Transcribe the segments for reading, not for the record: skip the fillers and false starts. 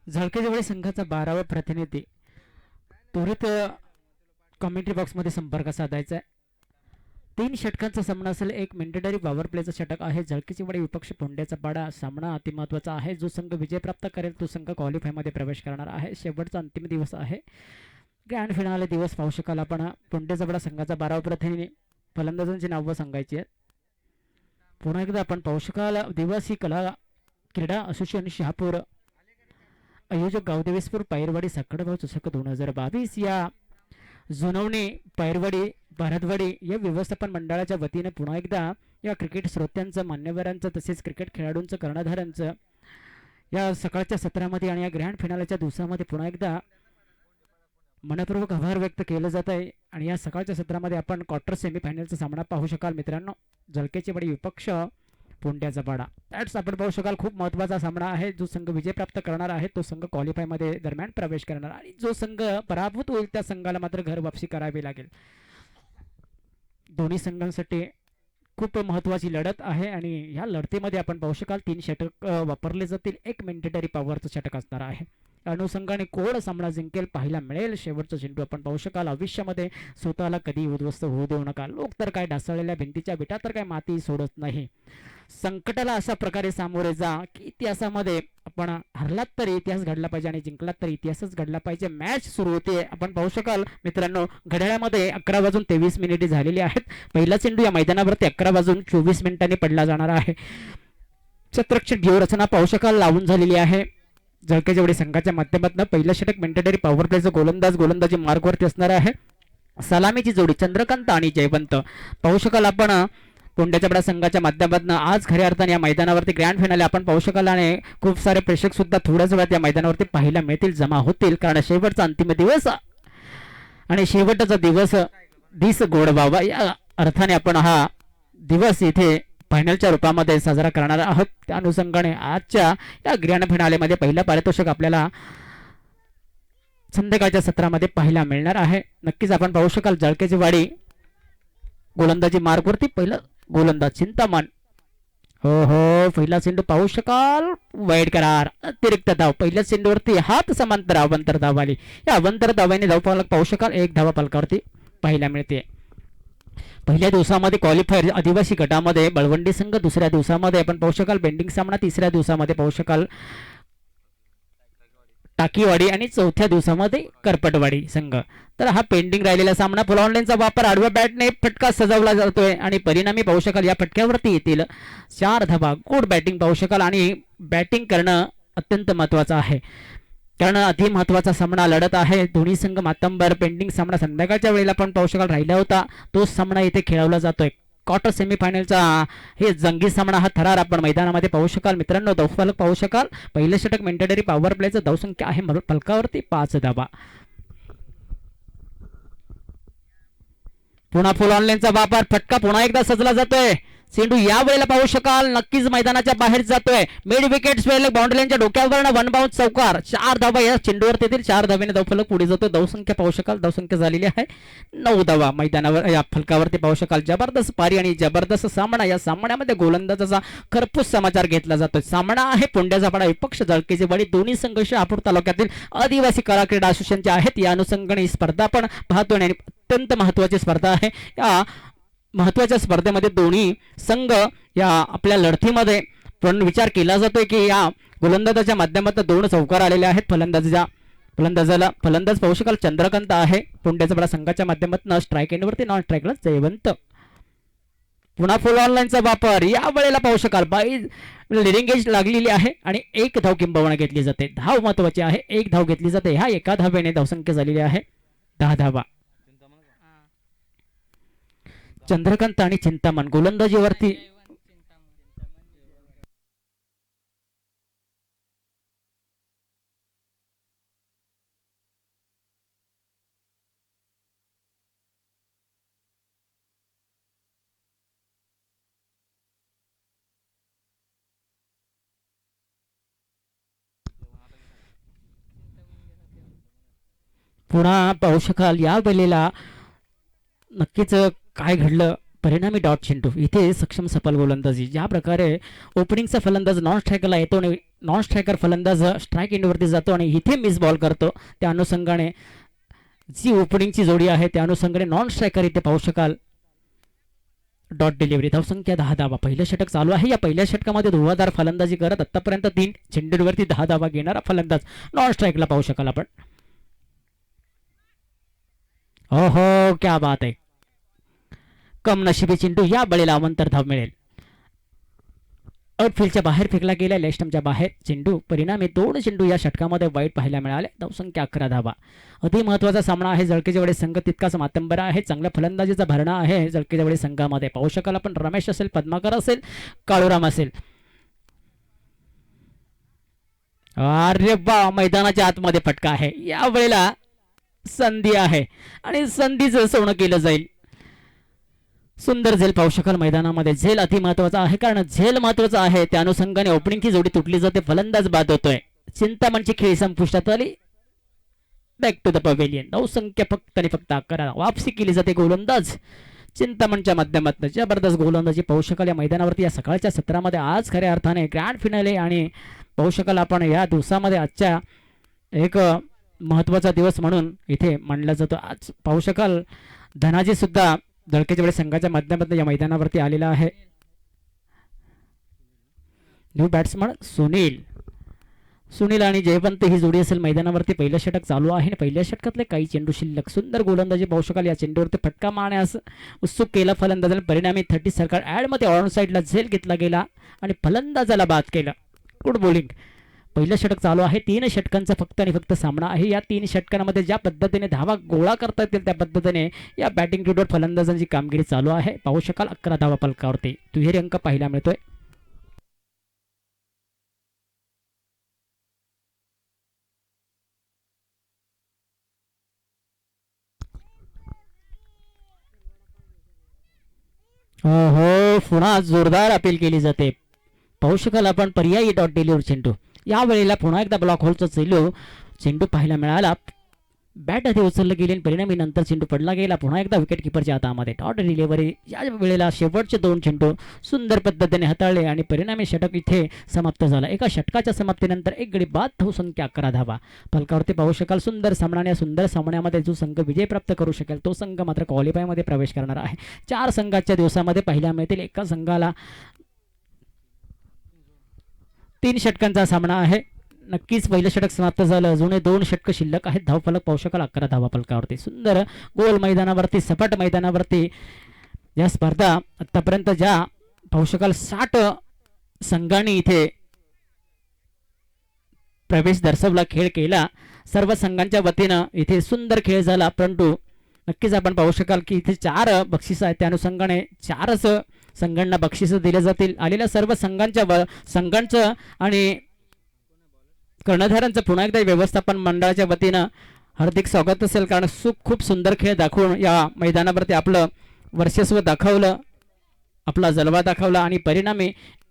झळकेजवळी संघाचा 12वा प्रतिनिधी त्वरित कमेंट्री बॉक्समध्ये संपर्क साधायचा आहे. 3 षटकांचा सामना असेल. एक मेंडेटरी पॉवर प्लेचं षटक आहे. झळकेची वडी विपक्ष पोंड्याचा पाडा. सामना अतिमहत्वाचा आहे. जो संघ विजय प्राप्त करेल तो संघ क्वालिफायमध्ये प्रवेश करणार आहे. शेवटचा अंतिम दिवस आहे. ग्रँड फिनाले दिवस पाहू शकाल आपण. पोंड्याचा पाडा संघाचा 12वा प्रतिनिधी. फलंदाजांची नावं सांगायची आहेत. पुन्हा एकदा आपण पाहू शकाल. दिवस ही कला क्रीडा असोसिएशन शहापूर आयोजक गावदेवेसपूर पैरवाडी साखडगाव चषक 2022 या जुनवणे पैरवाडी भारतवाडी या व्यवस्थापन मंडळाच्या वतीने पुन्हा एकदा या क्रिकेट श्रोत्यांचं, मान्यवरांचं तसेच क्रिकेट खेळाडूंचं, कर्णधारांचं या सकाळच्या सत्रामध्ये आणि या ग्रँड फिनालेच्या दिवसामध्ये पुन्हा एकदा मनपूर्वक आभार व्यक्त केलं जात आहे. आणि या सकाळच्या सत्रामध्ये आपण क्वार्टर सेमीफायनलचा सामना पाहू शकाल मित्रांनो. झळकेची बडी विपक्ष पोंड्याचा पाडा. दॅट्स आपण पाहू शकाल. खूप महत्त्वाचा सामना आहे. जो संघ विजय प्राप्त करणार आहे तो संघ क्वालिफायमध्ये दरम्यान प्रवेश करणार आणि जो संघ पराभूत होईल त्या संघाला मात्र घर वापसी करावी लागेल. दोन्ही संघांसाठी खूप महत्त्वाची लढत आहे आणि ह्या लढतीमध्ये आपण पाहू शकाल 3 षटक वापरले जातील. एक मेंडेटरी पॉवरचं षटक असणार आहे. अनुषंगाने कोण सामना जिंकेल पाहायला मिळेल. शेवटचा चेंडू आपण पाहू शकाल. आयुष्यामध्ये स्वतःला कधी उद्ध्वस्त होऊ देऊ नका. लोक तर काय ढासळलेल्या भिंतीच्या विटा तर काय माती सोडत नाही. संकटाला अशा प्रकारे सामोरे जा की इतिहासामध्ये आपण हरलात तर इतिहास घडला पाहिजे आणि जिंकलात तर इतिहासच घडला पाहिजे. मॅच सुरू होते. आपण पाहू शकाल मित्रांनो घड्याळामध्ये 11:23 झालेली आहेत. पहिला चेंडू या मैदानावरती 11:24 पडला जाणार आहे. छत्रक्षक व्यूहरचना पाहू शकाल लावून झालेली आहे. झळकेजवडी संघाच्या माध्यमातून पहिलं षटक मेंटेटरी पॉवर प्लेचं गोलंदाजी मार्गवरती असणार आहे. सलामीची जोडी चंद्रकांत आणि जयवंत पाहू शकाल आपण. पोंड्याच्या बडा संघाच्या माध्यमातून आज खऱ्या अर्थाने या मैदानावरती ग्रँड फिनाले आपण पाहू शकाल आणि खूप सारे प्रेक्षक सुद्धा थोड्याच वेळात या मैदानावरती पाहायला मिळतील, जमा होतील. कारण शेवटचा अंतिम दिवस आणि शेवटचा दिस गोड व्हावा या अर्थाने आपण हा दिवस इथे फायनलच्या रूपामध्ये साजरा करणार आहोत. त्या अनुषंगाने आजच्या या ग्रँड फिनालेमध्ये पहिला पारितोषिक आपल्याला संध्याकाळच्या सत्रामध्ये पाहायला मिळणार आहे. नक्कीच आपण पाहू शकाल. जळकेची वाडी गोलंदाजी मार्गवरती पहिलं गोलंदाज चिंतामण. हो हो पहिला चेंडू पाहू शकाल. वाईड करार अतिरिक्त धाव. पहिल्या चेंडूवरती हात समांतर अवंतर धाव आली. या अवंतर धावाने धाव पाहू शकाल. 1 धावा फलकावरती पाहायला मिळते. पहिल्या दिवसामध्ये क्वालिफायर आदिवासी गटामध्ये बळवंडी संघ, दुसऱ्या दिवसामध्ये आपण पाहू शकाल बेंडिंग सामना, तिसऱ्या दिवसामध्ये पाहू शकाल टाकीवाडी आणि चौथ्या दिवसामध्ये करपटवाडी संघ. तर हा पेंडिंग राहिलेला सामना. फुल ऑनलाईनचा वापर आडव्या बॅटने फटका सजवला जातोय आणि परिणामी पाहू शकाल या फटक्यावरती येतील 4 धावा. गुड बॅटिंग पाहू शकाल आणि बॅटिंग करणं अत्यंत महत्त्वाचं आहे कारण अति महत्त्वाचा सामना लढत आहे. दोन्ही संघ मातंबर. पेंडिंग सामना संध्याकाळच्या वेळेला पण पाहू शकाल राहिला होता. तोच सामना इथे खेळवला जातोय. क्वार्टर सेमीफायनलचा हे जंगी सामना हा थरार आपण मैदानामध्ये पाहू शकाल मित्रांनो. धावफलक पाहू शकाल. पहिलं षटक मेंटेटरी पॉवर प्लेचं धावसंख्या आहे फलकावरती 5 धावा. पुन्हा फुल ऑनलाईनचा वापर. फटका पुन्हा एकदा सजला जातोय. चेंडू या वेळेला पाहू शकाल नक्कीच मैदानाच्या बाहेर जातोय. मिड विकेट स्वेल बाउंड्रीच्या डोक्यावर 1 बाउंस चौकार. 4 धावा या चेंडूवर येतील. 4 धावेने धावफलक पुढे जातो. धावसंख्या पाहू शकाल. धावसंख्या झालेली आहे 9 धावा. मैदानावर या फलकावरती पाहू शकाल. जबरदस्त पारी आणि जबरदस्त सामना. या सामन्यामध्ये गोलंदाजाचा खरपूस समाचार घेतला जातोय. सामना आहे पोंड्याचा पाडा विपक्ष जळकेची वाडी. दोन्ही संघ शहापूर तालुक्यातील आदिवासी कला क्रीडा असोसिएशनचे आहेत. या अनुषंगाने ही स्पर्धा आपण पाहतो आणि अत्यंत महत्त्वाची स्पर्धा आहे. या महत्त्वाच्या स्पर्धेमध्ये दोन्ही संघ या आपल्या लढतीमध्ये पण विचार केला जातोय की या गोलंदाजाच्या माध्यमातून 2 चौकार आलेले आहेत. फलंदाजाला फलंदाज पाहू शकाल चंद्रकांत आहे. पोंड्याचा बडा संघाच्या माध्यमातून स्ट्राईक एंडवरती नॉन स्ट्राईकला जयवंत. पुन्हा फुल ऑनलाईनचा वापर. या वेळेला पाहू शकाल बाई लिडिंग एज लागलेली आहे आणि 1 धाव किंबहुना घेतली जाते. धाव महत्त्वाची आहे. 1 धाव घेतली जाते. ह्या एका धावेने धावसंख्या झालेली आहे 10 धावा. चंद्रकांत आणि चिंतामण गोलंदाजीवरती. पुन्हा पाहू शकाल या वेळेला नक्कीच काय घडलं परिणामी डॉट चेंडू. इथे सक्षम सफल गोलंदाजी. ज्या प्रकारे ओपनिंगचा फलंदाज नॉन स्ट्रायकरला येतो आणि नॉन स्ट्रायकर फलंदाज स्ट्राईक एंडवरती जातो आणि इथे मिस बॉल करतो, त्या अनुषंगाने जी ओपनिंगची जोडी आहे त्या अनुषंगाने नॉन स्ट्रायकर इथे पाहू शकाल डॉट डिलिव्हरी. धावसंख्या 10 धावा. पहिलं षटक चालू आहे. या पहिल्या षटकामध्ये धुवाधार फलंदाजी करत आतापर्यंत 3 चेंडूंवरती 10 धावा घेणारा फलंदाज नॉन स्ट्राईकला पाहू शकाल आपण. ओहो, क्या बात आहे. कम नशिबी चेंडू. या बळीला अवंतर धाव मिळेल. आउटफील्डच्या बाहेर फेकला गेला, लेस्टमच्या बाहेर चेंडू. परिणामी 2 चेंडू या षटकामध्ये वाईट पाहायला मिळाले. धावसंख्या 11 धावा. अति महत्त्वाचा सामना आहे. जळकेजवळे संघ तितकाच मातंबर आहे. चांगल्या फलंदाजीचा भरणा आहे जळकेजवळे संघामध्ये. पाहू शकाल आपण रमेश असेल, पद्माकर असेल, काळूराम असेल. अरे वा, मैदानाच्या आतमध्ये फटका आहे. या वेळेला संधी आहे आणि संधीचं सोनं केलं जाईल. सुंदर झेल पाहू शकाल मैदानामध्ये. झेल अति महत्वाचा आहे, कारण झेल महत्वाचा आहे. त्या अनुषंगाने ओपनिंगची जोडी तुटली जाते, फलंदाज बाद होतोय. चिंतामणची खेळी संपुष्टात आली. Back to the pavilion. धावसंख्या फक्त आणि फक्त 11. वापसी केली जाते गोलंदाज चिंतामणच्या माध्यमातून. जबरदस्त गोलंदाजी पाहू शकाल या मैदानावरती. या सकाळच्या सत्रामध्ये आज खऱ्या अर्थाने ग्रँड फिनाले आणि पाहू शकाल आपण या दिवसामध्ये आजच्या एक महत्वाचा दिवस म्हणून इथे मानला जातो. आज पाहू शकाल धनाजी सुद्धा जळकेच्या वेळेस संघाच्या माध्यमातून या मैदानावरती आलेला आहे. न्यू बॅट्समन सुनील आणि जयवंत ही जोडी असेल मैदानावरती. पहिलं षटक चालू आहे आणि पहिल्या षटकातले काही चेंडू शिल्लक. सुंदर गोलंदाजी पाहू शकाल. या चेंडूवरती फटका मारण्यास उत्सुक केला फलंदाजाने. परिणामी 30 सर्कल ॲडमध्ये ऑन साईडला झेल घेतला गेला आणि फलंदाजाला बाद केलं. Good bowling. पहिलं षटक चालू आहे. 3 षटकांचा फक्त आणि फक्त सामना आहे. या 3 षटकांमध्ये ज्या पद्धतीने धावा गोळा करता येतील त्या पद्धतीने या बॅटिंग क्रीडवर फलंदाजांची कामगिरी चालू आहे. पाहू शकाल 11 धावा फलकावरती. दुहेरी अंक पाहायला मिळतोय. हो, पुन्हा जोरदार अपील केली जाते. पाहू शकाल आपण पर्यायी डॉट डिलिव्हरी चेंडू. या वेळेला पुन्हा एकदा ब्लॉक होलचा चेंडू पाहायला मिळाला. बॅट आधी उचललं गेले आणि परिणामी नंतर चेंडू पडला गेला. पुन्हा एकदा विकेट किपरच्या हातामध्ये डॉट डिलिव्हरी. या वेळेला शेवटचे 2 चेंडू सुंदर पद्धतीने हाताळले आणि परिणामी षटक इथे समाप्त झाला. एका षटकाच्या समाप्तीनंतर एक गडी बाद. धावसंख्या 11 धावा. फलकावरती पाहू शकाल सुंदर सामना. सुंदर सामन्यामध्ये जो संघ विजय प्राप्त करू शकेल तो संघ मात्र क्वालिफायमध्ये प्रवेश करणार आहे. 4 संघाच्या दिवसामध्ये पाहायला मिळतील. एका संघाला 3 षटकांचा सामना आहे. नक्कीच पहिलं षटक समाप्त झालं. अजूनही 2 षटक शिल्लक आहेत. धावफलक पाहू शकाल 11 धावा फलकावरती. सुंदर गोल मैदानावरती, सपाट मैदानावरती या स्पर्धा आतापर्यंत ज्या पाहू शकाल 60 संघांनी इथे प्रवेश दर्शवला, खेळ केला. सर्व संघांच्या वतीनं इथे सुंदर खेळ झाला. परंतु नक्कीच आपण पाहू शकाल की इथे 4 बक्षिस आहेत. त्या अनुषंगाने 4च संघांना बक्षिस दिले जातील. आलेल्या सर्व संघांचं आणि कर्णधारांचं पुन्हा एकदा व्यवस्थापन मंडळाच्या वतीनं हार्दिक स्वागत असेल, कारण खूप सुंदर खेळ दाखवून या मैदानावरती आपलं वर्चस्व दाखवलं, आपला जलवा दाखवला आणि परिणामी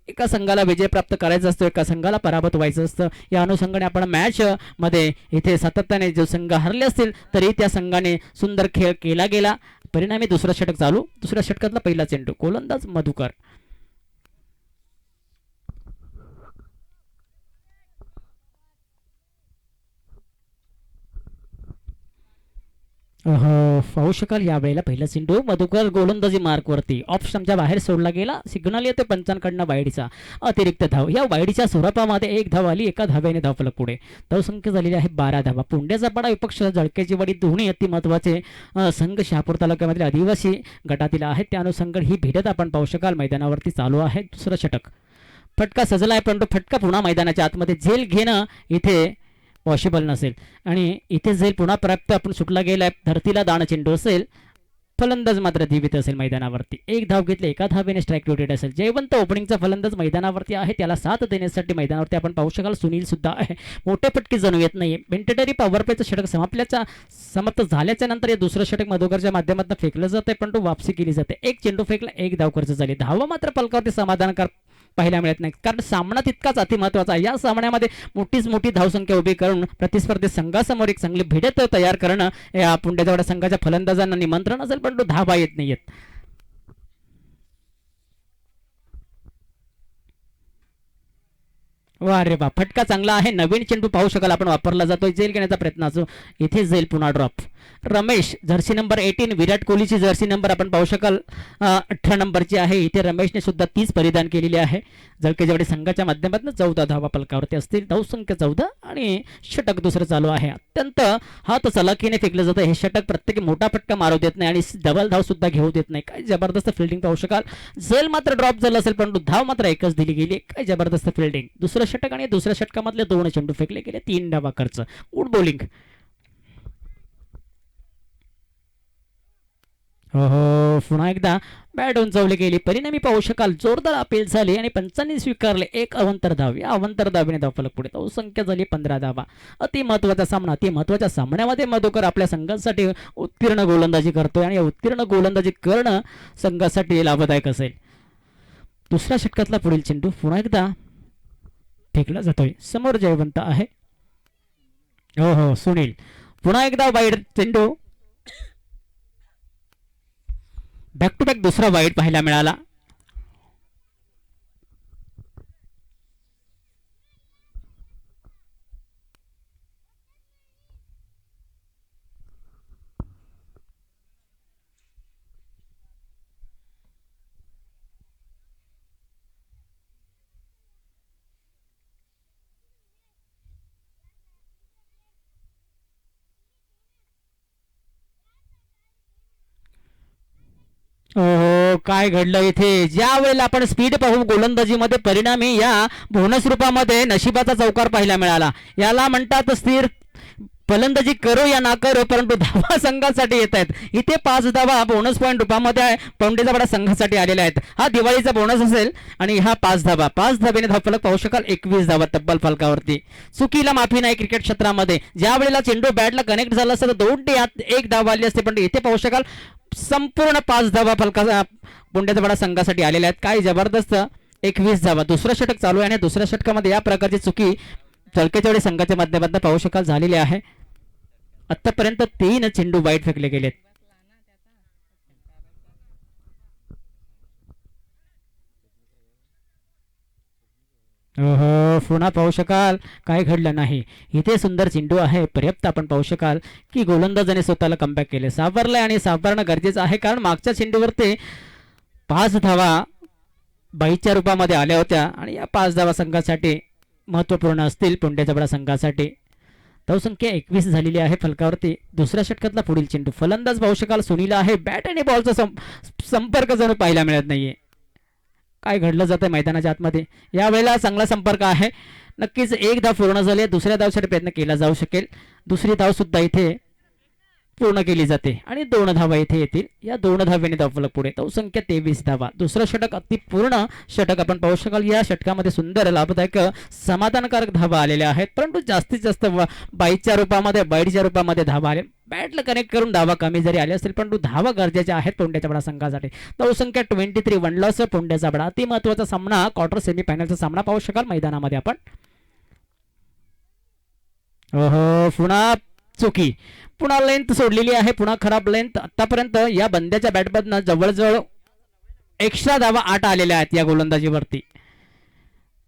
एका संघाला विजय प्राप्त करायचा असतो, एका संघाला पराभूत व्हायचं असतं. या अनुषंगाने आपण मॅच मध्ये इथे सातत्याने जो संघ हरले असतील तरी त्या संघाने सुंदर खेळ केला गेला. परिणामी दुसरं षटक चालू. दुसऱ्या षटकातला पहिला चेंडू. गोलंदाज मधुकर. पाहू शकाल या वेळेला पहिला चेंडू मधुकर गोलंदाजी मार्कवरती ऑफ स्टंपच्या बाहेर सोडला गेला. सिग्नल येते पंचांकडनं वाईडचा. अतिरिक्त धाव. या वाईडच्या स्वरूपामध्ये 1 धाव आली. एका धाव्याने धावफलक पुढे. धावसंख्या झालेली आहे 12 धावा. पुंड्याचा पाडा विपक्ष जळकेची वाडी दोन्ही अति महत्वाचे संघ शहापूर तालुक्यामधील आदिवासी गटातील आहेत. त्या अनुषंगाने ही भिडत आपण पाहू शकाल मैदानावरती चालू आहे. दुसरं षटक. फटका सजला आहे, परंतु फटका पुन्हा मैदानाच्या आतमध्ये झेल घेणं इथे पॉसिबल नसेल आणि इथे झेल पुन्हा प्राप्त आपण सुटला गेलाय. धरतीला दाण चेंडू असेल. फलंदाज मात्र जीवित असेल मैदानावरती. 1 धाव घेतले, एका धावेने स्ट्राईक रोटेट असेल. जयवंत ओपनिंगचा फलंदाज मैदानावरती आहे. त्याला साथ देण्यासाठी मैदानावरती आपण पाहू शकाल सुनील सुद्धा आहे. मोठे फटके जणू येत नाही. बेंटेटरी पॉवर प्लेचं षटक समाप्त झाल्याच्या नंतर हे दुसरं षटक मधुकरच्या माध्यमातून फेकलं जाते, परंतु वापसी केली जाते. 1 चेंडू फेकला, 1 धाव खर्च झाली. धावा मात्र फलकावरती समाधानकार पाहायला मिळत नाही, कारण सामना तितकाच अति महत्वाचा आहे. या सामन्यामध्ये मोठी धावसंख्या उभी करून प्रतिस्पर्धी संघासमोर एक चांगली भिडत तयार करणं या पुंडेजवळ संघाच्या फलंदाजांना निमंत्रण असेल, परंतु धावा येत नाहीयेत. वा रे वा, फटका चांगला आहे. नवीन चेंडू पाहू शकाल आपण वापरला जातोय. झेल घेण्याचा प्रयत्न असो, इथे झेल पुन्हा ड्रॉप. रमेश जर्सी नंबर 18, विराट कोहलीची जर्सी नंबर आपण पाहू शकाल 18 नंबरची आहे. इथे रमेशने सुद्धा 30 परिधान केलेली आहे. जळकेजवडी संघाच्या माध्यमातून 14 धावा फलकावरती असतील. धावसंख्या 14 आणि षटक दुसरं चालू आहे. अत्यंत हात चलाखीने फेकलं जातं हे षटक. प्रत्येक मोठा फटका मारू देत नाही आणि डबल धाव सुद्धा घेऊ देत नाही. काय जबरदस्त फिल्डिंग पाहू शकाल. झेल मात्र ड्रॉप झालं असेल परंतु धाव मात्र एकच दिली गेली. काय जबरदस्त फिल्डिंग. दुसरं षटक आणि दुसऱ्या षटकामधले 2 चेंडू फेकले गेले. 3 धावा खर्च. Good bowling. हो हो, पुन्हा एकदा बॅट उंचावली गेली. परिणामी पाहू शकाल जोरदार अपील झाली आणि पंचांनी स्वीकारले एक अवंतर धाव. या अवंतर धावेने धावफलक पुढे. संख्या झाली 15 धावा. अति महत्वाचा सामना. अति महत्वाच्या सामन्यामध्ये मधुकर आपल्या संघासाठी उत्तीर्ण गोलंदाजी करतोय आणि उत्तीर्ण गोलंदाजी करणं संघासाठी लाभदायक असेल. दुसऱ्या षटकातला पुढील चेंडू पुन्हा एकदा फेकला जातोय. समोर जयवंत आहे. हो हो, सुनील. पुन्हा एकदा वाईड चेंडू. बॅक टू बॅक दुसरा वाईड पाहायला मिळाला. हो, काय घडलं इथे. ज्या वेळेला आपण स्पीड पाहू गोलंदाजीमध्ये परिणामी या बोनस रूपामध्ये नशिबाचा चौकार पाहायला मिळाला. याला म्हणतात स्थिर फलंदाजी करो या ना करो परंतु धावा संघासाठी येत आहेत. इथे 5 धावा बोनस पॉईंट रूपामध्ये पौंडेचा संघासाठी आलेल्या आहेत. हा दिवाळीचा बोनस असेल आणि हा 5 धावा. 5 धावेने धावफलक पाहू शकाल. 21 धावा तब्बल फलकावरती. चुकीला माफी नाही क्रिकेट क्षेत्रामध्ये. ज्या वेळेला चेंडू बॅटला कनेक्ट झाला असता तर 2 ते 1 धाव आली असते पण इथे पाहू शकाल संपूर्ण 5 धावा फलका पुंडेचा संघासाठी आलेल्या आहेत. काय जबरदस्त. 21 धावा. दुसरं षटक चालू आहे आणि दुसऱ्या षटकामध्ये या प्रकारची चुकी चळकेचवडे संघाच्या माध्यमातून पाहू शकाल झालेली आहे. आतापर्यंत 3 चेंडू वाईट फेकले गेलेत. हो, पुन्हा पाहू शकाल काय घडलं नाही. इथे सुंदर चेंडू आहे. पर्याप्त आपण पाहू शकाल की गोलंदाजाने स्वतःला कमबॅक केले. सावरलंय आणि सावरणं गरजेचं आहे कारण मागच्या चेंडूवरती 5 धावा बाईच्या रूपामध्ये आल्या होत्या आणि या 5 धावा संघासाठी महत्त्वपूर्ण असतील. पुंडेजबडा संघासाठी धावसंख्या 21 झालेली आहे फलकावरती. दुसऱ्या षटकातला पुढील चेंडू. फलंदाज पाहू शकाल सुनील आहे. बॅट आणि बॉलचा संपर्क जणू पाहायला मिळत नाहीये. काय घडलं जातं मैदानाच्या आतमध्ये. यावेळेला चांगला संपर्क आहे. नक्कीच एक धाव पूर्ण झाली. दुसऱ्या धावसाठी प्रयत्न केला जाऊ शकेल. दुसरी धाव सुद्धा इथे पूर्ण केली जाते आणि 2 धावा इथे येतील. या 2 धावेने धावफलक पुढे. संख्या 23 धावा. दुसरं षटक अति पूर्ण षटक आपण पाहू शकाल. या षटकामध्ये सुंदर लाभदायक समाधानकारक धावा आलेल्या आहेत परंतु जास्तीत जास्त बाईच्या रूपामध्ये बाईडच्या रूपामध्ये धावा आले. बॅटला कनेक्ट करून धावा कमी जरी आले असतील परंतु धावा गरजेच्या आहेत पुंडेच्या बडा संघासाठी. संख्या 23. 1 लॉस पुंडेचा बडा. अति महत्वाचा सामना क्वार्टर सेमीफायनलचा सामना पाहू शकाल मैदानामध्ये आपण. हो, पुन्हा चुकी. पुन्हा लेंथ सोडलेली आहे. पुन्हा खराब लेंथ. आतापर्यंत या बंद्याच्या बॅटमधनं जवळजवळ एक्स्ट्रा धावा 8 आलेल्या आहेत या गोलंदाजीवरती.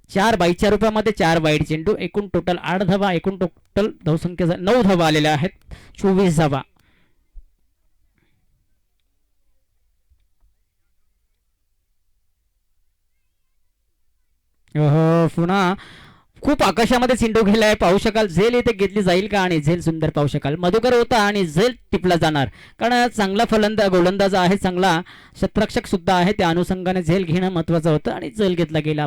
4 बाईच्या रूपामध्ये 4 वाईड चेंडू. एकूण टोटल 8 धावा. एकूण टोटल धावसंख्या 9 धावा आलेल्या आहेत. 24 धावा. पुन्हा खूप आकाशामध्ये चेंडू गेलाय पाहू शकाल. झेल इथे घेतली जाईल का आणि झेल सुंदर पाहू शकाल. मधुकर होता आणि झेल टिपला जाणार कारण चांगला गोलंदाज आहे. चांगला शतरक्षक सुद्धा आहे. त्या अनुषंगाने झेल घेणं महत्वाचं होतं आणि झेल घेतला गेला.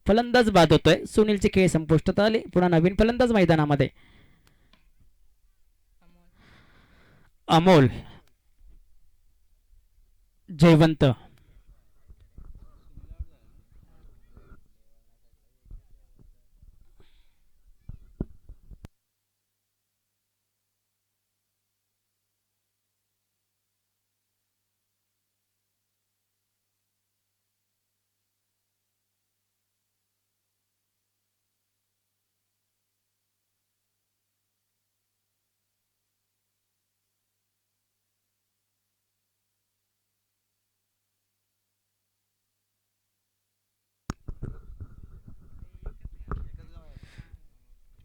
फलंदाज बाद होतोय. सुनीलचे खेळ संपुष्टात आले. पुन्हा नवीन फलंदाज मैदानामध्ये. अमोल जयवंत.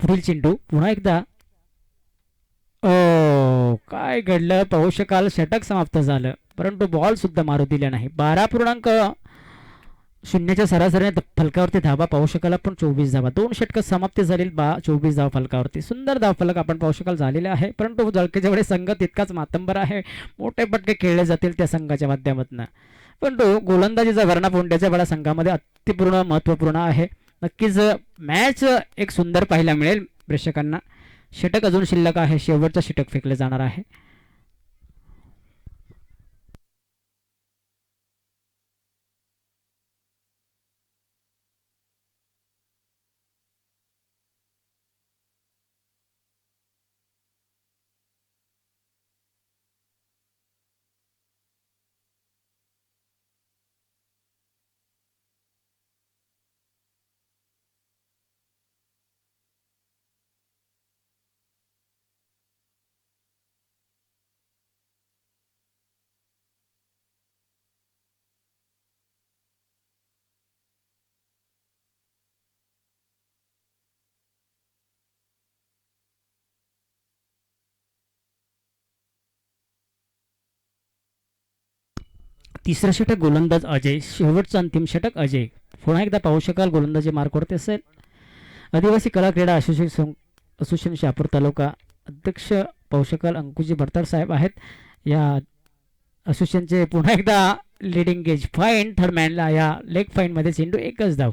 पुढील चेंडू पुन्हा एकदा. ओ, काय घडलं पाहू शकाल, षटक समाप्त झालं परंतु बॉल सुद्धा मारू दिला नाही. 12.0च्या सरासरीने फलकावरती धावा पाहू शकाल आपण 24 धावा. 2 षटक समाप्ती झाली 24 धावा फलकावरती. सुंदर धाव फलक आपण पाहू शकाल झालेले आहे. परंतु जळकेच्या वेळेस संघ तितकाच मातंबर आहे. मोठे पटके खेळले जातील त्या संघाच्या माध्यमातून. परंतु गोलंदाजीचा वर्णा पोंड्याच्या बडा संघामध्ये अतिपूर्ण महत्त्वपूर्ण आहे. नक्कीच मॅच एक सुंदर पाहायला मिळेल प्रेक्षकांना. षटक अजून शिल्लक आहे. शेवटचं षटक फेकले जाणार आहे. तिसरं षटक गोलंदाज अजय. शेवटचं अंतिम षटक अजय. पुन्हा एकदा पाहू शकाल गोलंदाजी मार्कवरती असेल. आदिवासी कला क्रीडा असोसिएशन शहापूर तालुका अध्यक्ष पाहू शकाल अंकुजी भरताड साहेब आहेत. या असोसिएशनचे पुन्हा एकदा लिडिंग गेज फाईन थर्ड मॅनला या लेग फाईनमध्ये चेंडू एकच धाव.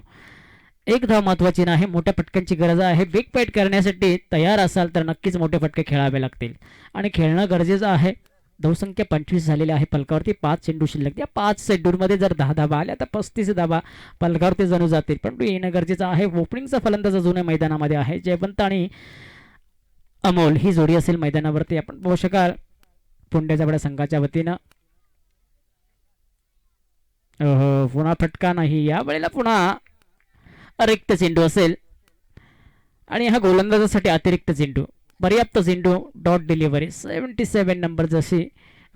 एक धाव महत्वाची नाही. मोठ्या फटक्यांची गरज आहे. बिग फाईट करण्यासाठी तयार असाल तर नक्कीच मोठे फटके खेळावे लागतील आणि खेळणं गरजेचं आहे. धावसंख्या 25 झालेली आहे फलकावरती. 5 चेंडू शिल्लक. या 5 चेंडूंमध्ये जर 10 धावा आल्या तर 35 धावा फलकावरती जणू जातील. परंतु येणं गरजेचं आहे. ओपनिंगचा फलंदाज अजूनही मैदानामध्ये आहे. जयवंत आणि अमोल ही जोडी असेल मैदानावरती. आपण पाहू शकाल पुंड्याच्या बड्या संघाच्या वतीनं. पुन्हा फटका नाही. या वेळेला पुन्हा अतिरिक्त चेंडू असेल आणि हा गोलंदाजासाठी अतिरिक्त चेंडू. पर्याप्त चेंडू. Dot delivery. 77 नंबर जशी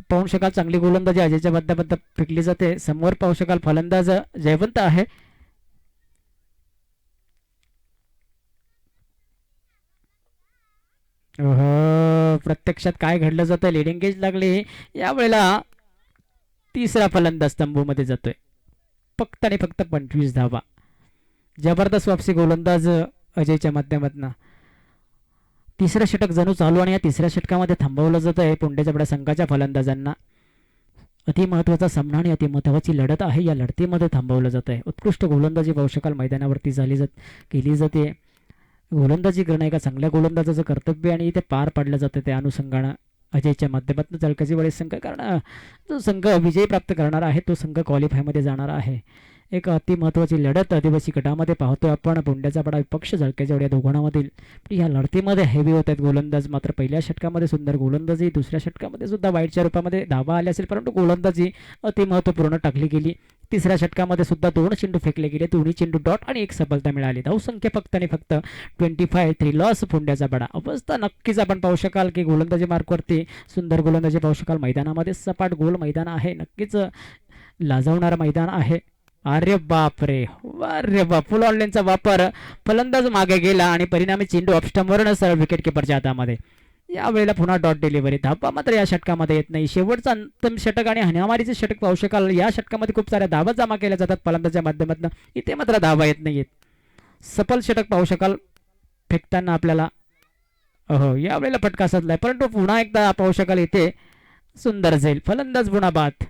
पाहू शकाल चांगली गोलंदाजी अजयच्या बद्दल फेकली जाते. समोर पाहू शकाल फलंदाज जयवंत आहे. प्रत्यक्षात काय घडलं जातं. लिडिंग गेज लागली. यावेळेला तिसरा फलंदाज तंबूमध्ये जातोय. फक्त आणि फक्त 25 धावा. जबरदस्त वापसी गोलंदाज अजयच्या माध्यमातून. तिसरं षटक जणू चालू आणि या तिसऱ्या षटकामध्ये थांबवलं जात आहे पुंड्याच्या बड्या संघाच्या फलंदाजांना. अतिमहत्वाचा सामना आणि अतिमहत्वाची लढत आहे. या लढतीमध्ये थांबवलं जात आहे. उत्कृष्ट गोलंदाजी पाहू शकाल मैदानावरती केली जाते. गोलंदाजी करणं एका चांगल्या गोलंदाजाचं कर्तव्य आणि ते पार पाडलं जातं. त्या अनुषंगानं अजयच्या माध्यमातून जळकाची वेळेस संघ कारण जो संघ विजय प्राप्त करणार आहे तो संघ क्वालिफायमध्ये जाणार आहे. एक अति महत्त्वाची लढत आदिवासी गटामध्ये पाहतोय आपण. पुंड्याचा बडा विपक्ष जळक्याच्या या दोघांमधील. या लढतीमध्ये हेवी होत आहेत गोलंदाज. मात्र पहिल्या षटकामध्ये सुंदर गोलंदाजी. दुसऱ्या षटकामध्ये सुद्धा वाईटच्या रूपामध्ये धावा आले असेल परंतु गोलंदाजी अति महत्त्वपूर्ण टाकली गेली. तिसऱ्या षटकामध्ये सुद्धा 2 चेंडू फेकले गेले. दोन्ही चेंडू डॉट आणि एक सफलता मिळाली. धावसंख्या फक्त आणि फक्त 25. 3 लॉस पुंड्याचा बडा. अवस्था नक्कीच आपण पाहू शकाल की गोलंदाजी मार्कवरती सुंदर गोलंदाजी पाहू शकाल. मैदानामध्ये सपाट गोल मैदान आहे. नक्कीच लाजवणारं मैदान आहे. अरे बाप रे. अरे बाप. फुल ऑनलाईनचा वापर. फलंदाज मागे गेला आणि परिणामी चेंडू ऑफस्टंपवरून सरळ विकेट किपरच्या हातामध्ये. यावेळेला पुन्हा डॉट डिलिव्हरी. धावा मात्र या षटकामध्ये येत नाही. शेवटचं अंतिम षटक आणि हनामारीचे षटक पाहू शकाल. या षटकामध्ये खूप साऱ्या धावा जमा केल्या जातात फलंदाजाच्या माध्यमातून. इथे मात्र धावा येत नाहीत. सफल षटक पाहू शकाल फेकताना आपल्याला. यावेळेला फटका साधलाय परंतु पुन्हा एकदा पाहू शकाल इथे सुंदर जाईल. फलंदाज पुन्हा बाद.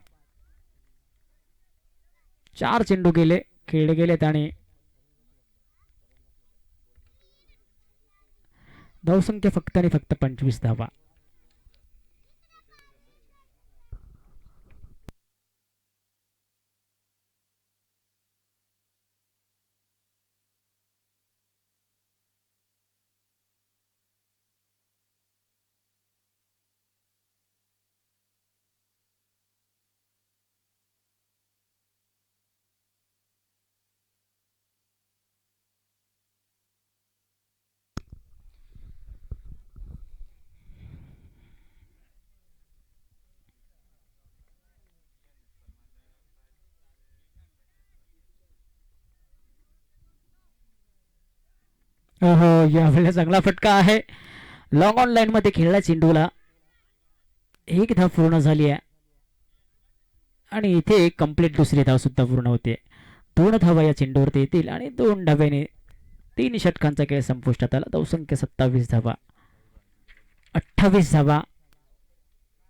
4 चेंडू खेळले गेलेत आणि धावसंख्या फक्त आणि फक्त 25 धावा. हो, यावेळेला चांगला फटका आहे. लॉंग ऑन लाईन मध्ये खेळला चेंडूला एक धाव पूर्ण झाली आहे आणि इथे एक कंप्लीट दुसरी धाव सुद्धा पूर्ण होते. 2 धावा या चेंडूवरती येतील आणि 2 धाब्याने 3 षटकांचा खेळ संपुष्टात आला. धावसंख्या 27 धावा. 28 धावा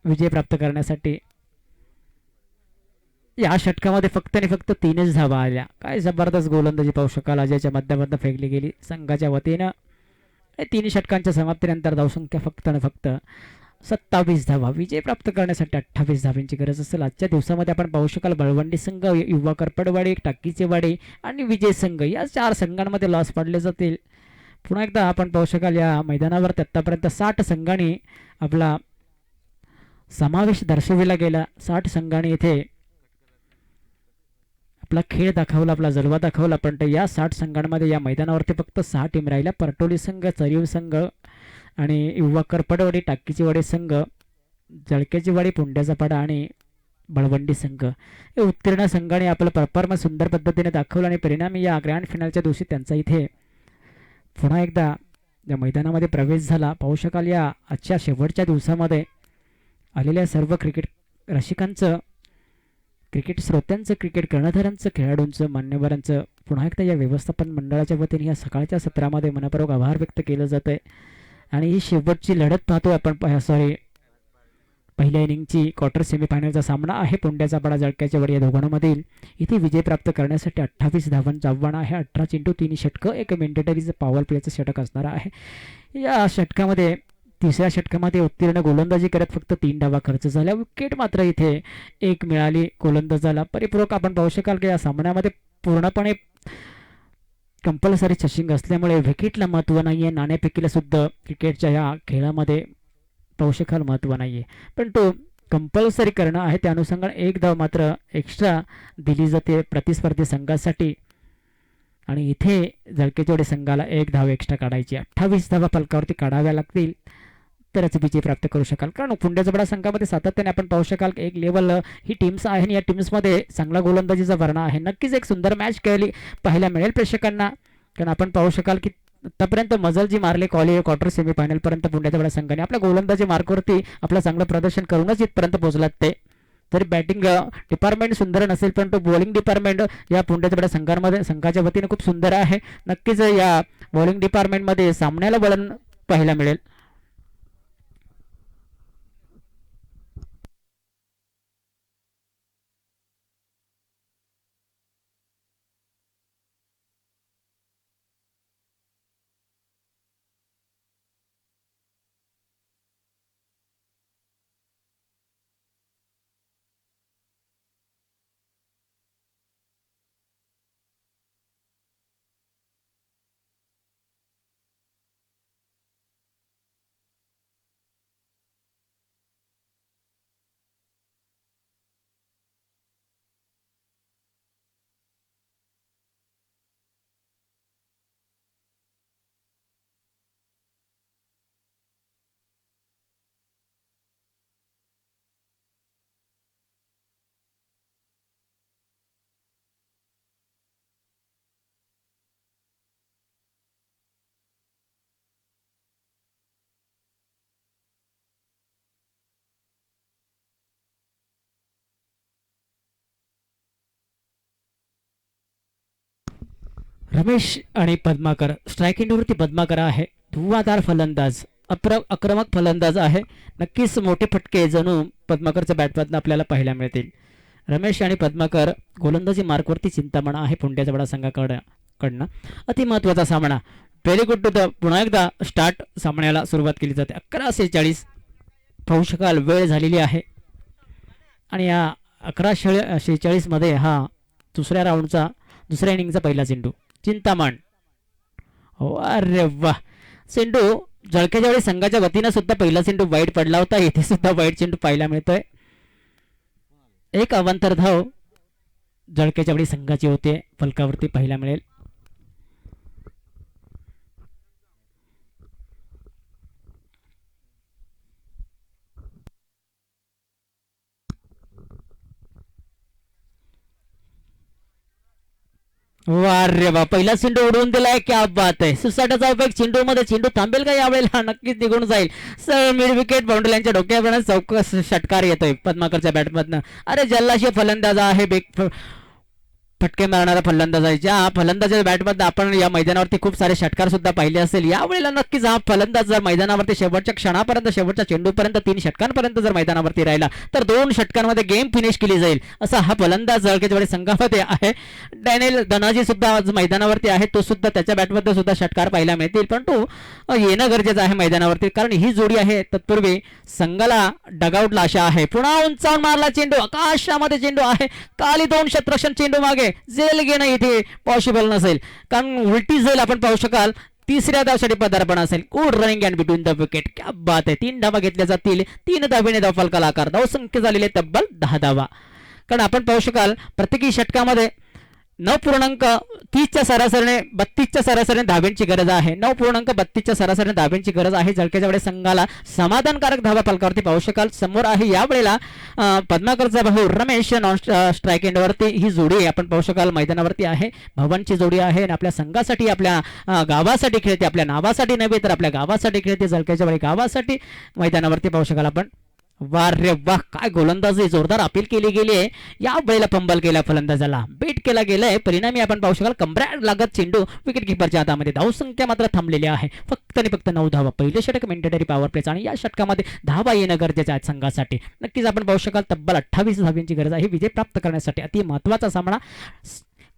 विजय प्राप्त करण्यासाठी या षटकामध्ये फक्त आणि फक्त 3च धावा आल्या. काय जबरदस्त गोलंदाजी पाहू शकाल. अजयच्या माध्यमातून फेकली गेली संघाच्या वतीनं. 3 षटकांच्या समाप्तीनंतर धावसंख्या फक्त आणि फक्त 27 धावा. विजय प्राप्त करण्यासाठी 28 धावांची गरज असेल. आजच्या दिवसामध्ये आपण पाहू शकाल बळवंडी संघ, युवा करपडवाडी, टाकीचे वाडी आणि विजय संघ या 4 संघांमध्ये लॉस पाडले जातील. पुन्हा एकदा आपण पाहू शकाल या मैदानावर आतापर्यंत 60 संघांनी आपला समावेश दर्शविला गेला. 60 संघांनी इथे आपला खेळ दाखवला, आपला जलवा दाखवला. पण या 60 संघांमध्ये या मैदानावरती फक्त 6 टीम राहिल्या. परटोली संघ, चरीव संघ आणि युवा करपडवाडी, टाकीची वाडी संघ, जळक्याची वाडी, पुंड्याचा पाडा आणि बळवंडी संघ हे उत्तीर्ण संघाने आपला परफॉर्मन्स सुंदर पद्धतीने दाखवला आणि परिणामी या ग्रँड फिनालच्या दिवशी त्यांचा इथे पुन्हा एकदा या मैदानामध्ये प्रवेश झाला. पाहू शकाल या आजच्या शेवटच्या दिवसामध्ये आलेल्या सर्व क्रिकेट रसिकांचं, क्रिकेट श्रोत्यांचं, क्रिकेट कर्णधारांचं, खेळाडूंचं, मान्यवरांचं पुन्हा एकदा या व्यवस्थापन मंडळाच्या वतीने या सकाळच्या सत्रामध्ये मनपूर्वक आभार व्यक्त केलं जात आहे. आणि ही शेवटची लढत पाहतोय आपण. सॉरी, पहिल्या इनिंगची क्वार्टर सेमीफायनलचा सामना आहे पुंड्याचा पाडा जळक्याच्या वाडी या दोघांमधील. इथे विजय प्राप्त करण्यासाठी 28 धावांचं आव्हान आहे. 18 × 3 षटकं, एक मेंडेटरीचं पॉवर प्लेचं षटक असणार आहे. या षटकामध्ये तिसऱ्या षटकामध्ये उत्तीर्ण गोलंदाजी करत फक्त 3 धावा खर्च झाल्या. विकेट मात्र इथे एक मिळाली गोलंदाजाला. परिपूरक आपण पाहू शकाल की या सामन्यामध्ये पूर्णपणे कंपल्सरी चशिंग असल्यामुळे विकेटला महत्त्व नाही आहे. नाणेफेकीला सुद्धा क्रिकेटच्या या खेळामध्ये पाहू शकाल महत्त्व नाही आहे. पण तो कंपल्सरी करणं आहे. त्या अनुषंगाने 1 धाव मात्र एक्स्ट्रा दिली जाते प्रतिस्पर्धी संघासाठी आणि इथे जळकेजोडे संघाला 1 धाव एक्स्ट्रा काढायची. 28 धावा फलकावरती काढाव्या लागतील तरच विजय प्राप्त करू शकाल. कारण पुंड्याचा बडा संघामध्ये सातत्याने आपण पाहू शकाल एक लेवल ही टीम्स आहे आणि या टीम्समध्ये चांगला गोलंदाजीचा भरणा आहे. नक्कीच एक सुंदर मॅच खेळली पाहायला मिळेल प्रेक्षकांना. कारण आपण पाहू शकाल की आतापर्यंत मजल जी मारले क्वार्टर सेमीफायनलपर्यंत पुंड्याचा बडा संघाने आपल्या गोलंदाजी मार्कवरती आपलं चांगलं प्रदर्शन करूनच इथपर्यंत पोहोचलात ते. तरी बॅटिंग डिपार्टमेंट सुंदर नसेल पण तो बॉलिंग डिपार्टमेंट या पुंड्याच्या बड्या संघांमध्ये संघाच्या वतीने खूप सुंदर आहे. नक्कीच या बॉलिंग डिपार्टमेंटमध्ये सामन्याला वळण पाहायला मिळेल. रमेश आणि पद्माकर स्ट्राईक एंडवरती पद्माकर आहे. धुवाधार फलंदाज, आक्रमक फलंदाज आहे. नक्कीच मोठे फटके जणू पद्माकरच्या बॅटमधून आपल्याला पाहायला मिळतील. रमेश आणि पद्माकर गोलंदाजी मार्कवरती चिंतामण आहे पुंड्याच्या बडा संघाकडनं. अतिमहत्वाचा सामना. Very good to the. पुन्हा एकदा स्टार्ट सामन्याला सुरुवात केली जाते. 11:46 पाहू शकाल वेळ झालेली आहे आणि या 11:46 मध्ये हा दुसऱ्या राऊंडचा दुसऱ्या इनिंगचा पहिला चेंडू. चिंतामण. हो, अरे वा. चेंडू जळक्याच्या वेळी संघाच्या वतीनं सुद्धा पहिला चेंडू वाईट पडला होता. इथे सुद्धा वाईट चेंडू पाहायला मिळतोय. एक अवांतर धाव जळक्याच्या वेळी संघाची होते फलकावरती पाहायला मिळेल. वा रे वा, पहिला चेंडू उडवून दिलाय, क्या बात आहे. सुसाटाचा उपयोग चेंडू मध्ये, चेंडू थांबेल का यावेळेला, नक्कीच निघून जाईल. सर मिड विकेट बाउंड्रीलाईनच्या डोक्यापर्यंत चौकस षटकार येतोय पद्माकरच्या बॅटमधनं. अरे जल्लाशी फलंदाज आहे, फटके मारणारा फलंदाज आहे. ज्या फलंदाजाच्या बॅटमध्ये आपण या मैदानावरती खूप सारे षटकार सुद्धा पाहिले असेल. यावेळेला नक्कीच हा फलंदाज जर मैदानावरती शेवटच्या क्षणापर्यंत, शेवटच्या चेंडूपर्यंत, 3 षटकांपर्यंत जर मैदानावरती राहिला तर 2 षटकांमध्ये गेम फिनिश केली जाईल, असा हा फलंदाज जळकेवाडी संघामध्ये आहे. डॅनियल धनाजी सुद्धा आज मैदानावरती आहे, तो सुद्धा त्याच्या बॅटमध्ये सुद्धा षटकार पाहायला मिळतील, परंतु येणं गरजेचं आहे मैदानावरती, कारण ही जोडी आहे. तत्पूर्वी संघाला डगआउटला आशा आहे. पुन्हा उंचावून मारला चेंडू, आकाशामध्ये चेंडू आहे, खाली 2 क्षेत्ररक्षण चेंडू मागे, जेल घेणं इथे पॉसिबल नसेल, कारण उलटी जेल आपण पाहू शकाल. तिसऱ्या धावसाठी पदार्पण असेल. Good running and between the wicket, क्या बात आहे. 3 धावा घेतल्या जातील, 3 धावेने धावफलकाला आकार. धावसंख्या झालेली तब्बल 10 धावा, कारण आपण पाहू शकाल प्रत्येकी षटकामध्ये 9.30च्या सरासरीने 32च्या सरासरीने धाब्यांची गरज आहे. 9.32च्या सरासरीने धाब्यांची गरज आहे. जळकेच्या वेळेस संघाला समाधानकारक धावा फलकावरती पाहू शकाल. समोर आहे यावेळेला पद्माकरचा भाऊ रमेश नॉन स्ट्राईक एंडवरती ही जोडी आपण पाहू शकाल मैदानावरती आहे. भवानची जोडी आहे आणि आपल्या संघासाठी, आपल्या गावासाठी खेळते, आपल्या नावासाठी नव्हे तर आपल्या गावासाठी खेळते. जळकेच्या वेळी गावासाठी मैदानावरती पाहू शकाल आपण. वाह रे वाह, काय गोलंदाजी, जोरदार अपील केली गेली आहे. या वेळेला फंबल केला फलंदाजाला, बीट केला गेलाय. परिणामी आपण पाहू शकाल कमरेड लागत चेंडू विकेट किपरच्या हातामध्ये. धावसंख्या मात्र थांबलेली आहे, फक्त आणि फक्त 9 धावा. पहिले षटक मॅन्डेटरी पॉवर प्लेच आणि या षटकामध्ये धावा येणं गरजेचं आहे संघासाठी. नक्कीच आपण पाहू शकाल तब्बल 28 धाव्यांची गरज आहे विजय प्राप्त करण्यासाठी. अति महत्वाचा सामना,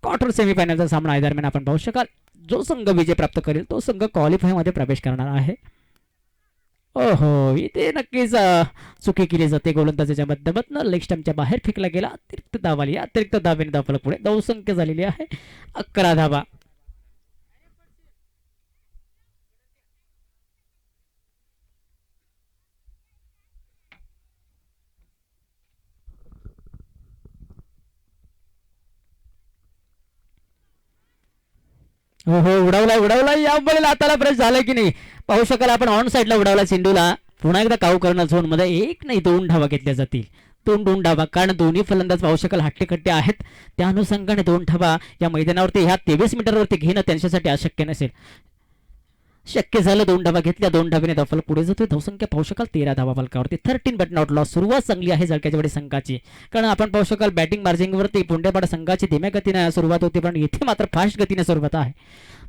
क्वार्टर सेमीफायनलचा सामना आहे. दरम्यान आपण पाहू शकाल जो संघ विजय प्राप्त करेल तो संघ क्वालिफाय मध्ये प्रवेश करणार आहे. ओहो, इथे नक्कीच चुकी केली जाते गोलंदाजाच्या माध्यमातून. लेग स्टंपच्या बाहेर फेकला गेला. अतिरिक्त धाव आली, अतिरिक्त धावेने धावफलक पुढे. धावसंख्या झालेली आहे 11 धावा. हो हो, उडवला उडवला, या वेळेला हाताला प्रेस झालं की नाही पाहू शकाल आपण. ऑन साईडला उडवला चेंडूला. पुन्हा एकदा काऊ करणं झोन मध्ये. 1 नाही 2 धावा घेतल्या जातील, 2 धावा, कारण दोन्ही फलंदाज पाहू शकाल हट्टेकट्टे आहेत. त्या अनुषंगाने 2 धावा या मैदानावरती ह्या 23 मीटरवरती घेणं त्यांच्यासाठी अशक्य नसेल. शक्य झालं, 2 धावा घेतल्या, 2 धावेने धावफलक पुढे जातोय. धावसंख्या पाहू शकाल 13 धावा फलकावरती. 13 बट नॉट लॉस. सुरुवात चांगली आहे जळक्याच्या वेळी संघाची, कारण आपण पाहू शकाल बॅटिंग मार्जिंगवरती पुंडेपाडा संघाची धीम्या गतीने सुरुवात होती, पण इथे मात्र फास्ट गतीने सुरुवात आहे.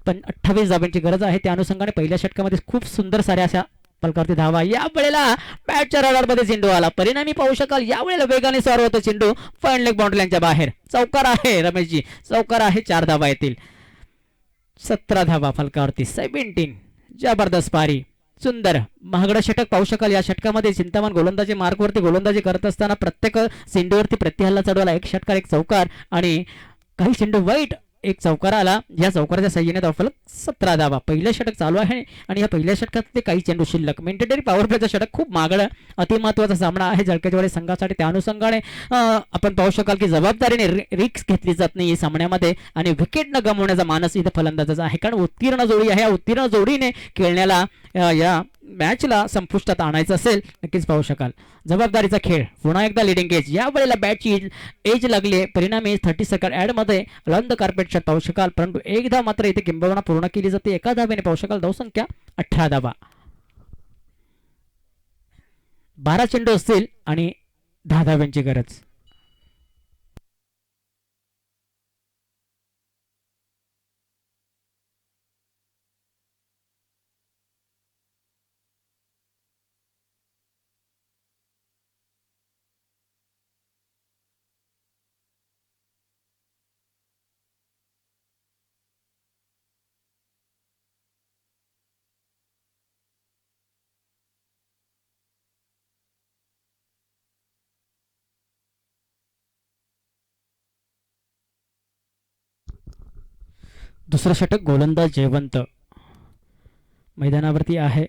पण 28 धाब्यांची गरज आहे. त्या अनुषंगाने पहिल्या षटकामध्ये खूप सुंदर साऱ्या अशा फलकावरती धावा. या वेळेला बॅटच्या रडारमध्ये चेंडू आला. परिणामी पाहू शकाल या वेळेला वेगाने स्वार होतो चेंडू फॉइंट लेग बाउंड्रीलाईनच्या बाहेर. चौकार आहे रमेशजी, चौकार आहे. 4 धावा येतील. 17 धावा फलकावरती. 17. जबरदस्त पारी, सुंदर महागडं षटक पाहू शकाल. या षटकामध्ये चिंतामण गोलंदाजी मार्कवरती गोलंदाजी करत असताना प्रत्येक चेंडूवरती प्रत्यहल्ला चढवला. 1 षटकार 1 चौकार आणि काही चेंडू वाईट, 1 चौकार आला. या चौकाराच्या साह्याने धावफलक 17 धावा. पहिलं षटक चालू आहे आणि या पहिल्या षटकात काही चेंडू शिल्लक. मॅन्डेटरी पॉवर प्लेचा षटक खूप महागडं, अतिमहत्वाचा सामना आहे जळकेवाडी संघासाठी. त्या अनुषंगाने आपण पाहू शकाल की जबाबदारीने रिक्स घेतली जात नाही या सामन्यामध्ये आणि विकेट न गमावण्याचा मानस इथं फलंदाजाचा आहे, कारण उत्तीर्ण जोडी आहे. या उत्तीर्ण जोडीने खेळण्याला या मॅचला संपुष्टात आणायचं असेल नक्कीच पाहू शकाल. जबाबदारीचा खेळ, पुन्हा एकदा लिडिंग एज. या वेळेला बॅटची एज लागली, परिणामी 30 सेकंड ॲडमध्ये लॉन द कार्पेट शॉट पाहू शकाल, परंतु एकदा मात्र इथे किंबहुना पूर्ण केली जाते. 1 धावेने पाहू शकाल. धावसंख्या 18 धावा. 12 चेंडू असतील आणि 10 धाव्यांची गरज. दुसरं षटक गोलंदाज जयवंत मैदानावरती आहे.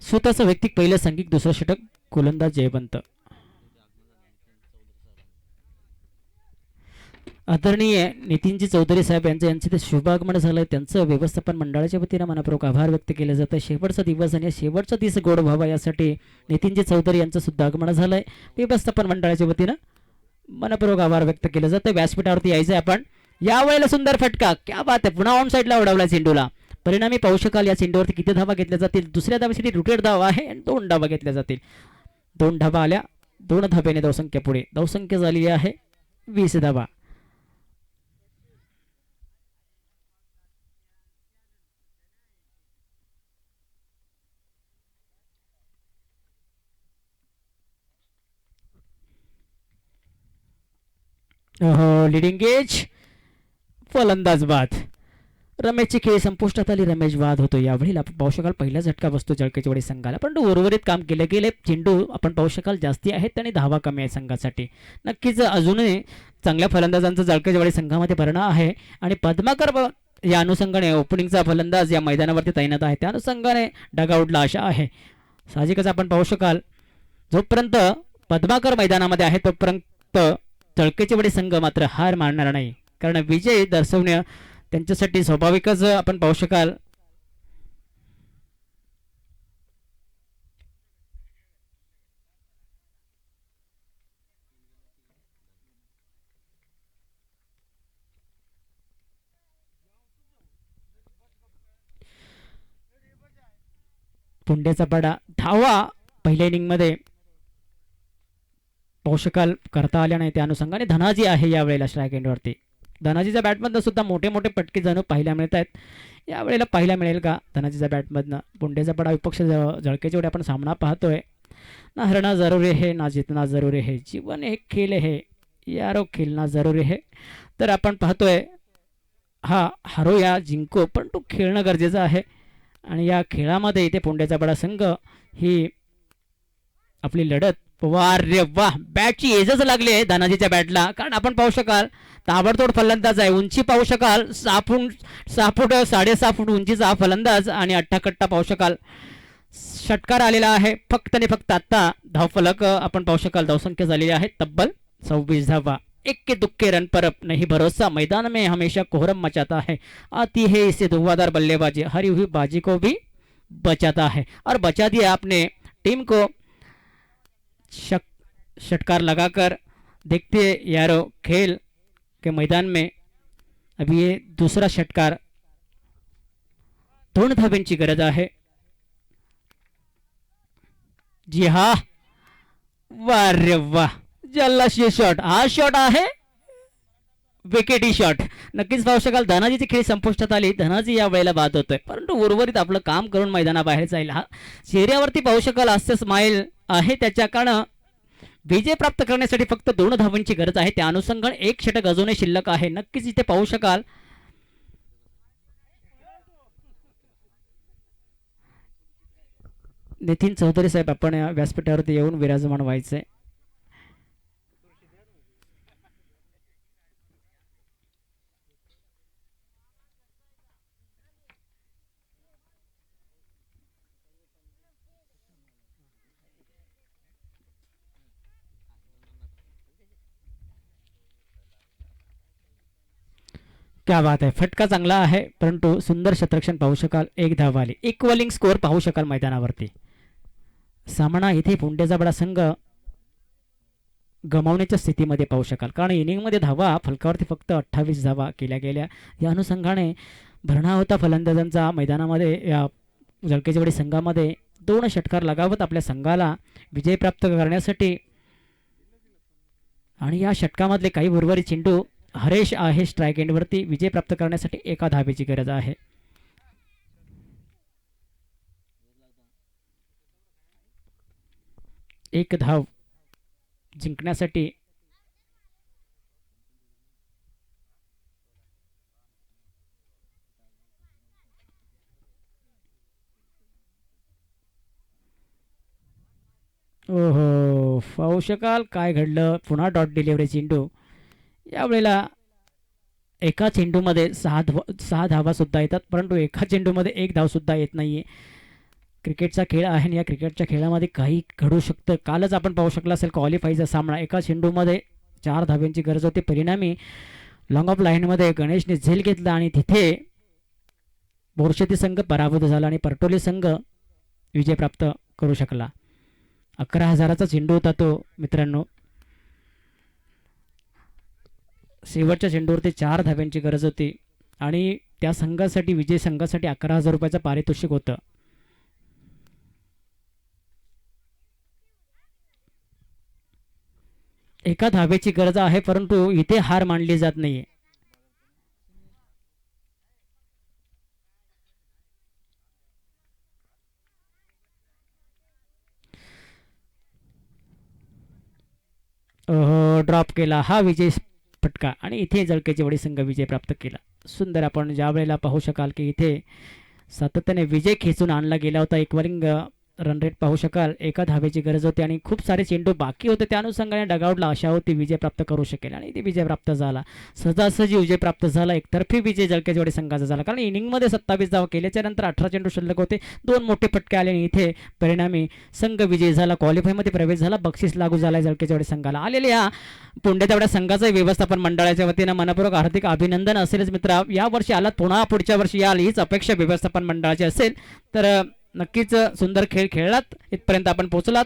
स्वतःचं वैयक्तिक पहिलं सांघिक. दुसरं षटक गोलंदाज जयवंत. आदरणीय नितीनजी चौधरी साहेब यांचे ते शुभागमन झालं. त्यांचं व्यवस्थापन मंडळाच्या वतीनं मनपूर्वक आभार व्यक्त केले जातं. शेवटचा दिवस आणि शेवटचा दिवस गोड व्हावा यासाठी नितीनजी चौधरी यांचं सुद्धा आगमन झालंय. व्यवस्थापन मंडळाच्या वतीनं मनपूर्वक आभार व्यक्त केलं जातं. व्यासपीठावरती यायचं आपण. यावेळेला सुंदर फटका, क्या बात आहे, पुन्हा ऑन साईडला उडवला चेंडूला. परिणामी पाहू शकाल या चेंडूवरती किती धावा घेतल्या जातील. दुसऱ्या धावेसाठी रुटेड धावा आहे आणि 2 धावा घेतल्या जातील. 2 धावा आल्या, 2 धाब्याने धावसंख्या पुढे. धावसंख्या झालेली आहे 20 धावा. लिडिंग गेज, फलंदाज बाद. रमेशची खेळी संपुष्टात आली. रमेश बाद होतो. यावेळी आपण पाहू शकाल पहिला झटका बसतो जळकेचवाडी संघाला, परंतु उर्वरित काम केले गेले. चेंडू आपण पाहू शकाल जास्ती आहेत आणि धावा कमी आहे संघासाठी. नक्कीच अजूनही चांगल्या फलंदाजांचा जळकेचवाडी संघामध्ये भरणा आहे आणि पद्माकर या अनुषंगाने ओपनिंगचा फलंदाज या मैदानावरती तैनात आहे. त्या अनुषंगाने डगआउटला आशा आहे. साहजिकच आपण पाहू शकाल जोपर्यंत पद्माकर मैदानामध्ये आहे तोपर्यंत जळकेचवाडी संघ मात्र हार मानणार नाही, कारण विजय दर्शवणे त्यांच्यासाठी स्वाभाविकच आपण पाहू शकाल. पुंड्याचा पाडा धावा पहिल्या इनिंगमध्ये पाहू शकाल करता आल्या नाही. त्या अनुषंगाने धनाजी आहे यावेळेला स्ट्राईक एंडवरती. धनाजीच्या बॅटमधनं सुद्धा मोठे मोठे पटके जणू पाहायला मिळत आहेत. यावेळेला पाहायला मिळेल का धनाजीच्या बॅटमधनं. पुंडेचा पडा विपक्ष जळकेचेवढे आपण सामना पाहतोय. ना हरना जरूरी है ना जितना जरूरी है, जीवन एक खेल है यारो, खेळणं जरूरी है. तर आपण पाहतोय हा हरो या जिंको, पण तो खेळणं गरजेचं आहे. आणि या खेळामध्ये इथे पुंडेचा बडा संघ ही आपली लढत. रे वाह, बॅटची एजच लागली आहे धनाजीच्या बॅटला, कारण आपण पाहू शकाल ताबडतोड फलंदाज आहे. उंची पाहू शकाल 6 फूट 6.5 फूट उंचीचा हा फलंदाज आणि अट्टाकट्टा पाहू शकाल षटकार आलेला आहे. फक्त आणि फक्त आत्ता धावफलक आपण पाहू शकाल. धावसंख्या झालेली आहे तब्बल 26 धावा. इक्के दुक्के रन पर नहीं भरोसा, मैदान में हमेशा कोहरम मचाता है, आती है इसे धुआंधार बल्लेबाजी, हरी हुई बाजी को भी बचाता है. और बचा दिया अपने टीम को. षटकार लगाकर देखते यारो खेल के मैदान में. अभी ये दूसरा षटकार 2 धाब्यांची गरज आहे. जी हा, वाह रे वाह, जल्लाशी शॉट. हा शॉट आहे विकेटी शॉट. नक्कीच पाहू शकाल धनाजीची खेळी संपुष्टात आली. धनाजी या वेळेला बाद होतोय, परंतु उर्वरित आपलं काम करून मैदानाबाहेर जाईल. हा चेहऱ्यावरती पाहू शकाल हास्य स्माईल आहे त्याच्या, कारण विजय प्राप्त करण्यासाठी फक्त 2 धावांची गरज आहे. त्या अनुषंगाने 1 षटक अजूनही शिल्लक आहे. नक्कीच इथे पाहू शकाल नितीन चौधरी साहेब आपण या व्यासपीठावरती येऊन विराजमान व्हायचे. क्या बात आहे, फटका चांगला आहे, परंतु सुंदर शतरक्षण पाहू शकाल. 1 धाव आली. इक्वलिंग स्कोअर पाहू शकाल मैदानावरती. सामना इथे पुंडेचा बडा संघ गमावण्याच्या स्थितीमध्ये पाहू शकाल, कारण इनिंगमध्ये धावा फलकावरती फक्त 28 धावा केल्या गेल्या. या अनुषंगाने भरणा होता फलंदाजांचा मैदानामध्ये. या जळकेचवाडी संघामध्ये 2 षटकार लगावत आपल्या संघाला विजय प्राप्त करण्यासाठी. आणि या षटकामधले काही उर्वरित चेंडू हरेश आहे स्ट्राईक एंडवरती. विजय प्राप्त करण्यासाठी 1 धावेची गरज आहे. एक धाव जिंकण्यासाठी ओहो, पाहू शकाल काय घडलं. पुन्हा डॉट डिलिव्हरी चेंडू. यावेळेला एका चेंडूमध्ये 6 धावा सुद्धा येतात, परंतु एका चेंडूमध्ये 1 धाव सुद्धा येत नाहीये. क्रिकेटचा खेळ आहे आणि या क्रिकेटच्या खेळामध्ये काही घडू शकतं. कालच आपण पाहू शकला असेल क्वालिफायचा सामना. एका चेंडूमध्ये 4 धाव्यांची गरज होती. परिणामी लॉंग ऑफ लाईनमध्ये गणेशने झेल घेतला आणि तिथे बोरशेती संघ पराभूत झाला आणि परटोली संघ विजय प्राप्त करू शकला. 11,000चा चेंडू होता तो मित्रांनो. शेवटच्या चेंडूवरती 4 धाब्यांची गरज होती आणि त्या संघासाठी विजय संघासाठी 11,000 रुपयाचं पारितोषिक होतं. एका धाब्याची गरज आहे परंतु इथे हार मानली जात नाहीये. ड्रॉप केला हा विजय फटका आणि इथे जळकेचे वडी संघ विजय प्राप्त केला. सुंदर आपण ज्या वेळेला पाहू शकाल की इथे सातत्याने विजय खेचून आणला गेला होता. इक्वलिंग रन रेट पाहू शकाल. एका धावेची गरज होती आणि खूप सारे चेंडू बाकी होते. त्या अनुषंगाने डगआउटला आशा होती विजय प्राप्त करू शकेल आणि ते विजय प्राप्त झाला. सहजासहजी विजय प्राप्त झाला. एकतर्फी विजय जळकेजवाडी संघाचा झाला कारण इनिंगमध्ये 27 धावा केल्याच्या नंतर 18 चेंडू शिल्लक होते. 2 मोठे फटके आले आणि इथे परिणामी संघ विजय झाला. क्वालिफायमध्ये प्रवेश झाला. बक्षीस लागू झाला जळकेजवाडी संघाला. आलेल्या पुंडे तेवढ्या संघाचं व्यवस्थापन मंडळाच्या वतीनं मनपूर्वक हार्दिक अभिनंदन असेलच मित्र. या वर्षी आलात पुन्हा पुढच्या वर्षी याल हीच अपेक्षा व्यवस्थापन मंडळाची असेल. तर नक्कीच सुंदर खेळ खेळलात. इथपर्यंत आपण पोहोचलात.